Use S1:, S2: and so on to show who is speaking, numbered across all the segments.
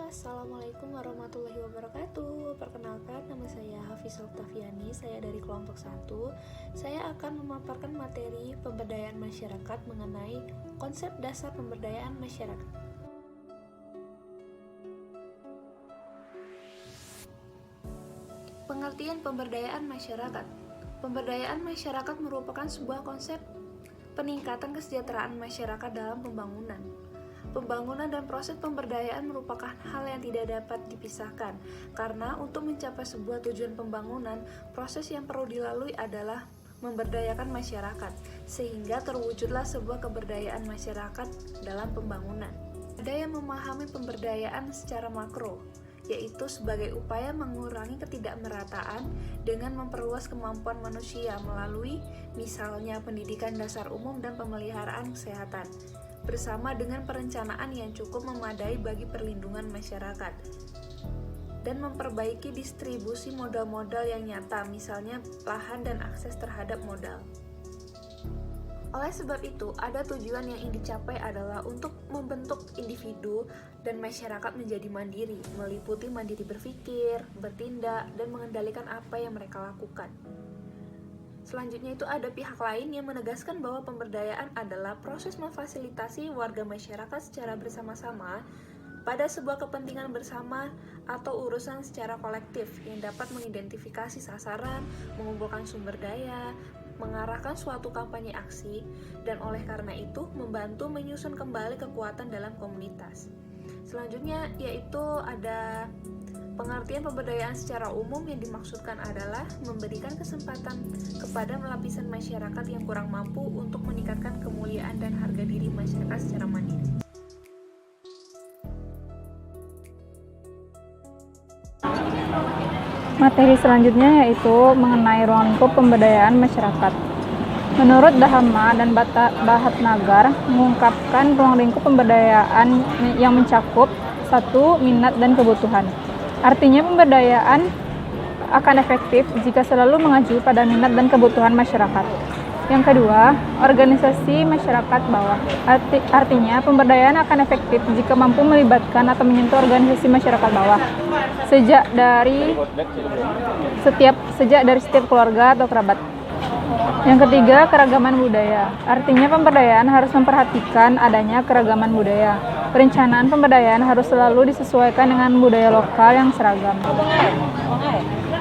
S1: Assalamualaikum warahmatullahi wabarakatuh. Perkenalkan, nama saya Hafiz Oktaviani, saya dari kelompok 1. Saya akan memaparkan materi pemberdayaan masyarakat mengenai konsep dasar pemberdayaan masyarakat. Pengertian pemberdayaan masyarakat. Pemberdayaan masyarakat merupakan sebuah konsep peningkatan kesejahteraan masyarakat dalam pembangunan. Pembangunan dan proses pemberdayaan merupakan hal yang tidak dapat dipisahkan, karena untuk mencapai sebuah tujuan pembangunan, proses yang perlu dilalui adalah memberdayakan masyarakat, sehingga terwujudlah sebuah keberdayaan masyarakat dalam pembangunan. Ada yang memahami pemberdayaan secara makro, yaitu sebagai upaya mengurangi ketidakmerataan dengan memperluas kemampuan manusia melalui misalnya pendidikan dasar umum dan pemeliharaan kesehatan, bersama dengan perencanaan yang cukup memadai bagi perlindungan masyarakat, dan memperbaiki distribusi modal-modal yang nyata, misalnya lahan dan akses terhadap modal. Oleh sebab itu, ada tujuan yang ingin dicapai adalah untuk membentuk individu dan masyarakat menjadi mandiri, meliputi mandiri berpikir, bertindak, dan mengendalikan apa yang mereka lakukan. Selanjutnya itu ada pihak lain yang menegaskan bahwa pemberdayaan adalah proses memfasilitasi warga masyarakat secara bersama-sama pada sebuah kepentingan bersama atau urusan secara kolektif yang dapat mengidentifikasi sasaran, mengumpulkan sumber daya, mengarahkan suatu kampanye aksi, dan oleh karena itu membantu menyusun kembali kekuatan dalam komunitas. Selanjutnya yaitu ada pengertian pemberdayaan secara umum yang dimaksudkan adalah memberikan kesempatan kepada lapisan masyarakat yang kurang mampu untuk meningkatkan kemuliaan dan harga diri masyarakat secara mandiri.
S2: Materi selanjutnya yaitu mengenai ruang lingkup pemberdayaan masyarakat. Menurut Dahama dan Bhatnagar mengungkapkan ruang lingkup pemberdayaan yang mencakup 1. Minat dan kebutuhan. Artinya pemberdayaan akan efektif jika selalu mengacu pada minat dan kebutuhan masyarakat. Yang kedua, organisasi masyarakat bawah. Artinya pemberdayaan akan efektif jika mampu melibatkan atau menyentuh organisasi masyarakat bawah sejak dari setiap keluarga atau kerabat. Yang ketiga, keragaman budaya. Artinya pemberdayaan harus memperhatikan adanya keragaman budaya. Perencanaan pemberdayaan harus selalu disesuaikan dengan budaya lokal yang seragam.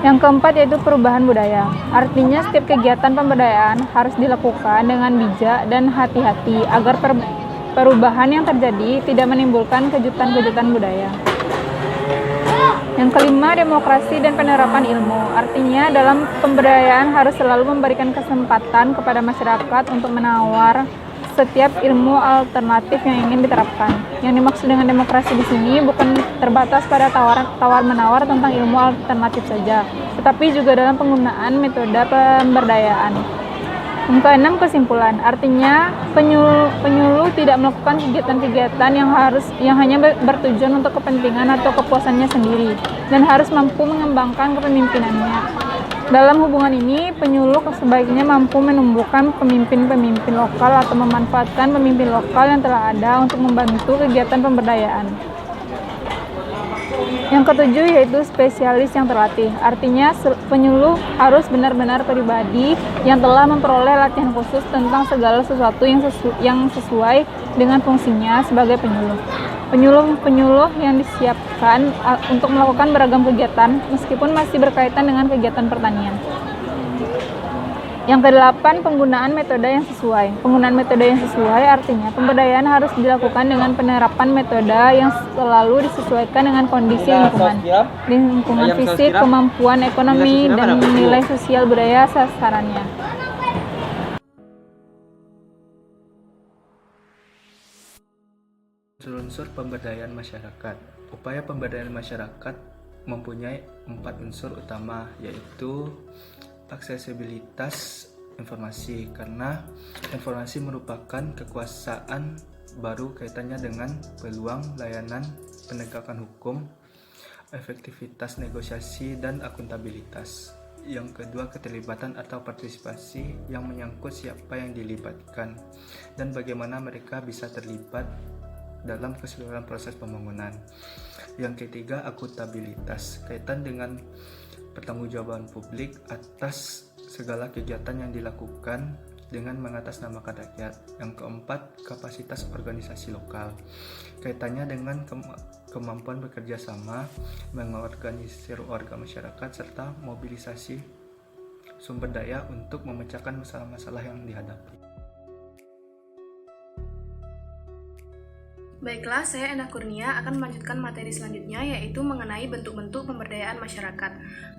S2: Yang keempat yaitu perubahan budaya. Artinya setiap kegiatan pemberdayaan harus dilakukan dengan bijak dan hati-hati agar perubahan yang terjadi tidak menimbulkan kejutan-kejutan budaya. Yang kelima, demokrasi dan penerapan ilmu. Artinya dalam pemberdayaan harus selalu memberikan kesempatan kepada masyarakat untuk menawar setiap ilmu alternatif yang ingin diterapkan. Yang dimaksud dengan demokrasi di sini bukan terbatas pada tawar-menawar tentang ilmu alternatif saja, tetapi juga dalam penggunaan metode pemberdayaan. Yang keenam, kesimpulan. Artinya penyuluh tidak melakukan kegiatan-kegiatan yang hanya bertujuan untuk kepentingan atau kepuasannya sendiri dan harus mampu mengembangkan kepemimpinannya. Dalam hubungan ini, penyuluh sebaiknya mampu menumbuhkan pemimpin-pemimpin lokal atau memanfaatkan pemimpin lokal yang telah ada untuk membantu kegiatan pemberdayaan. Yang ketujuh yaitu spesialis yang terlatih. Artinya penyuluh harus benar-benar pribadi yang telah memperoleh latihan khusus tentang segala sesuatu yang sesuai dengan fungsinya sebagai penyuluh. Penyuluh yang disiapkan untuk melakukan beragam kegiatan meskipun masih berkaitan dengan kegiatan pertanian. Yang kedelapan, penggunaan metode yang sesuai. Penggunaan metode yang sesuai artinya pemberdayaan harus dilakukan dengan penerapan metode yang selalu disesuaikan dengan kondisi lingkungan fisik, kemampuan ekonomi, dan nilai sosial budaya sasarannya.
S3: Unsur pemberdayaan masyarakat. Upaya pemberdayaan masyarakat mempunyai 4 unsur utama, yaitu aksesibilitas informasi, karena informasi merupakan kekuasaan baru kaitannya dengan peluang layanan penegakan hukum, efektivitas negosiasi, dan akuntabilitas. Yang kedua, keterlibatan atau partisipasi yang menyangkut siapa yang dilibatkan dan bagaimana mereka bisa terlibat dalam keseluruhan proses pembangunan. Yang ketiga, akuntabilitas, kaitan dengan pertanggungjawaban publik atas segala kegiatan yang dilakukan dengan mengatasnamakan rakyat. Yang keempat, kapasitas organisasi lokal, kaitannya dengan kemampuan bekerja sama, mengorganisir warga masyarakat, serta mobilisasi sumber daya untuk memecahkan masalah-masalah yang dihadapi.
S1: Baiklah, saya Enda Kurnia akan melanjutkan materi selanjutnya, yaitu mengenai bentuk-bentuk pemberdayaan masyarakat.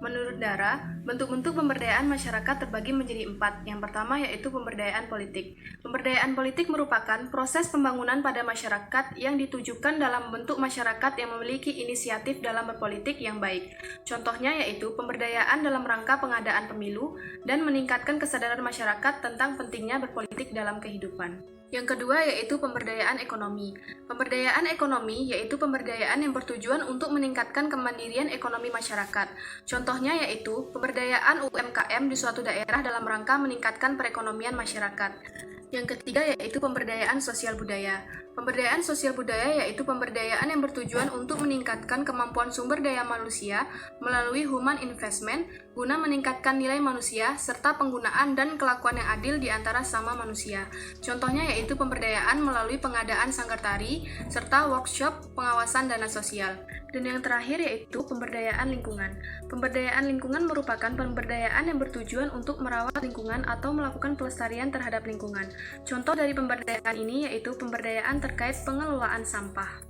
S1: Menurut Dara, bentuk-bentuk pemberdayaan masyarakat terbagi menjadi 4. Yang pertama yaitu pemberdayaan politik. Pemberdayaan politik merupakan proses pembangunan pada masyarakat yang ditujukan dalam bentuk masyarakat yang memiliki inisiatif dalam berpolitik yang baik. Contohnya yaitu pemberdayaan dalam rangka pengadaan pemilu dan meningkatkan kesadaran masyarakat tentang pentingnya berpolitik dalam kehidupan. Yang kedua yaitu pemberdayaan ekonomi. Pemberdayaan ekonomi yaitu pemberdayaan yang bertujuan untuk meningkatkan kemandirian ekonomi masyarakat. Contohnya yaitu pemberdayaan UMKM di suatu daerah dalam rangka meningkatkan perekonomian masyarakat. Yang ketiga yaitu pemberdayaan sosial budaya. Pemberdayaan sosial budaya yaitu pemberdayaan yang bertujuan untuk meningkatkan kemampuan sumber daya manusia melalui human investment guna meningkatkan nilai manusia serta penggunaan dan kelakuan yang adil di antara sama manusia. Contohnya yaitu pemberdayaan melalui pengadaan sanggar tari serta workshop pengawasan dana sosial. Dan yang terakhir yaitu pemberdayaan lingkungan. Pemberdayaan lingkungan merupakan pemberdayaan yang bertujuan untuk merawat lingkungan atau melakukan pelestarian terhadap lingkungan. Contoh dari pemberdayaan ini yaitu pemberdayaan terkait pengelolaan sampah.